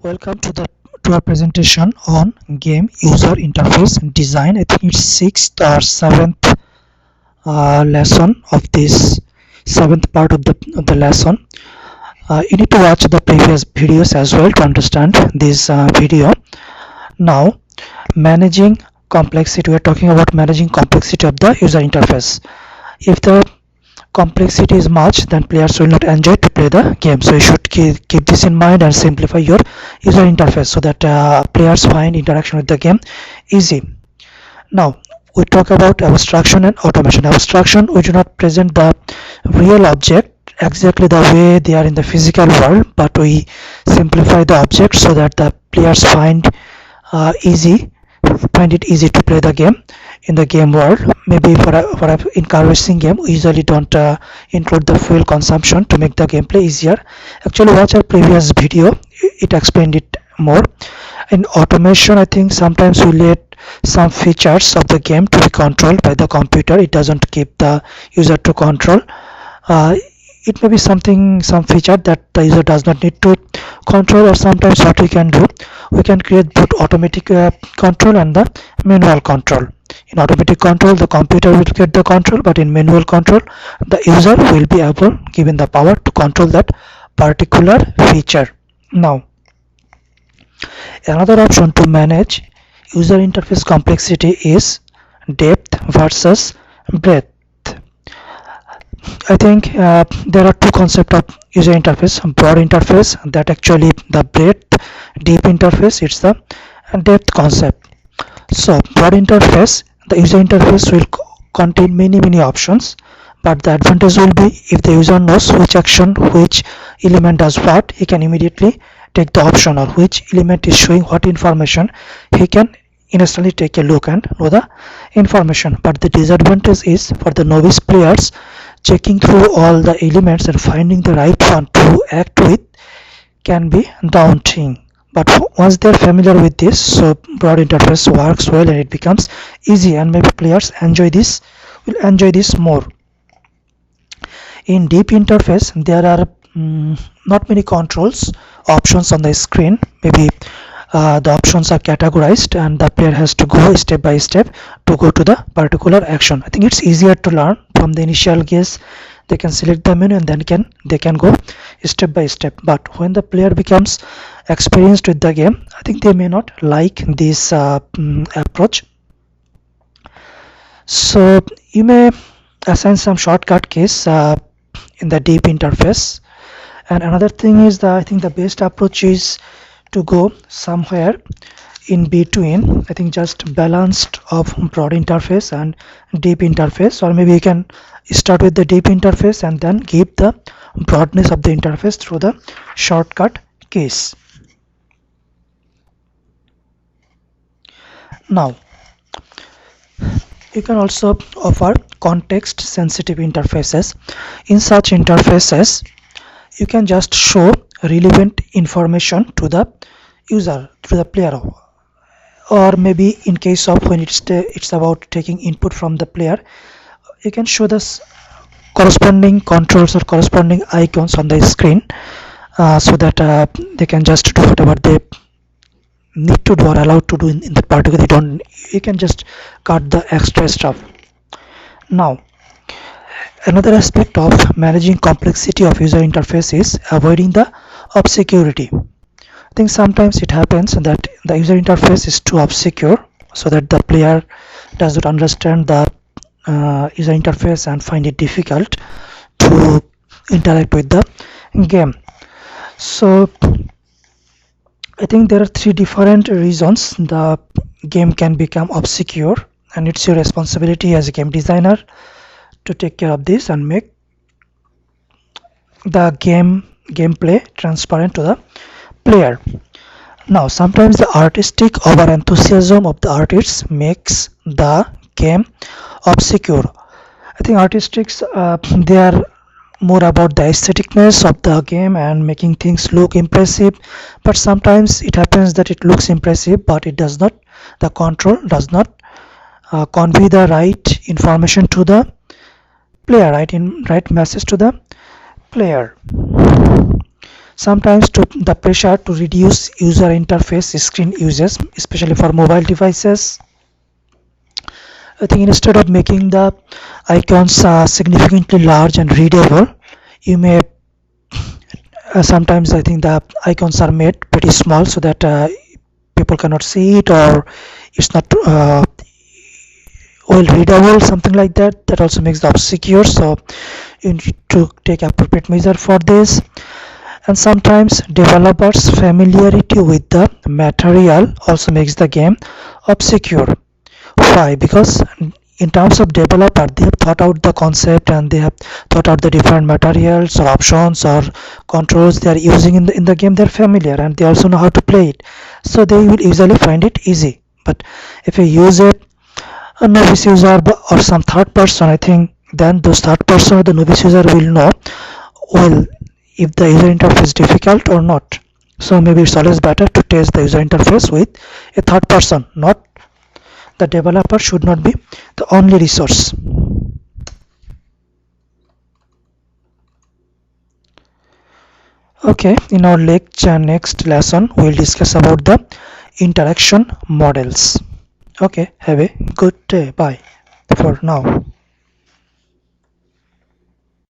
Welcome to our presentation on game user interface design. I think it's sixth or seventh lesson of this seventh part of the lesson. You need to watch the previous videos as well to understand this video. Now, managing complexity. We are talking about managing complexity of the user interface. If the complexity is much, then players will not enjoy to play the game. So you should keep this in mind and simplify your user interface so that players find interaction with the game easy. Now we talk about abstraction and automation. Abstraction, we do not present the real object exactly the way they are in the physical world, but we simplify the object so that the players find it easy to play the game in the game world. Maybe for in car racing game, we usually don't include the fuel consumption to make the gameplay easier. Actually, watch our previous video, it explained it more. In automation, I think sometimes we let some features of the game to be controlled by the computer. It doesn't keep the user to control. It may be some feature that the user does not need to control, or sometimes what we can do, we can create both automatic control and the manual control. In automatic control, the computer will get the control, but in manual control, the user will be given the power to control that particular feature. Now, another option to manage user interface complexity is depth versus breadth. I think there are two concepts of user interface: broad interface, that actually the breadth; deep interface, it's the depth concept. So broad interface, the user interface will contain many options, but the advantage will be if the user knows which action, which element does what, he can immediately take the option, or which element is showing what information, he can instantly take a look and know the information. But the disadvantage is for the novice players, checking through all the elements and finding the right one to act with can be daunting. But once they're familiar with this, so broad interface works well and it becomes easy, and maybe players will enjoy this more. In deep interface, there are not many controls options on the screen. Maybe the options are categorized and the player has to go step by step to go to the particular action. I think it's easier to learn from the initial guess. They can select the menu and then they can go step by step. But when the player becomes experienced with the game, I think they may not like this approach. So you may assign some shortcut keys in the deep interface. And another thing is that I think the best approach is to go somewhere in between. I think just balanced of broad interface and deep interface, or maybe you can start with the deep interface and then give the broadness of the interface through the shortcut keys. Now you can also offer context sensitive interfaces. In such interfaces, you can just show relevant information to the user, to the player, or maybe in case of when it's about taking input from the player, you can show the corresponding controls or corresponding icons on the screen so that they can just do whatever they need to do or allowed to do in that particular. You can just cut the extra stuff. Now, another aspect of managing complexity of user interface is avoiding the obscurity. I think sometimes it happens that the user interface is too obscure, so that the player does not understand the user interface and find it difficult to interact with the game. So I think there are three different reasons the game can become obscure, and it's your responsibility as a game designer to take care of this and make the gameplay transparent to the player. Now, sometimes the artistic over enthusiasm of the artists makes the game obscure. I think artistics they are more about the aestheticness of the game and making things look impressive, but sometimes it happens that it looks impressive but it does not, the control does not convey the right information to the player, right message to the player. Sometimes the pressure to reduce user interface screen uses, especially for mobile devices. I think instead of making the icons significantly large and readable, you may sometimes I think the icons are made pretty small so that people cannot see it, or it's not well readable, something like that. That also makes the obscure, so you need to take appropriate measure for this. And sometimes developers familiarity with the material also makes the game obscure. Why? Because in terms of developer, they have thought out the concept and they have thought out the different materials or options or controls they are using in the game. They're familiar and they also know how to play it, so they will easily find it easy. But if you use it a novice user or some third person, I think then those third person or the novice user will know well if the user interface is difficult or not. So maybe it's always better to test the user interface with a third person. Not the developer should not be the only resource. Okay, in our next lesson we'll discuss about the interaction models. Okay, have a good day. Bye for now.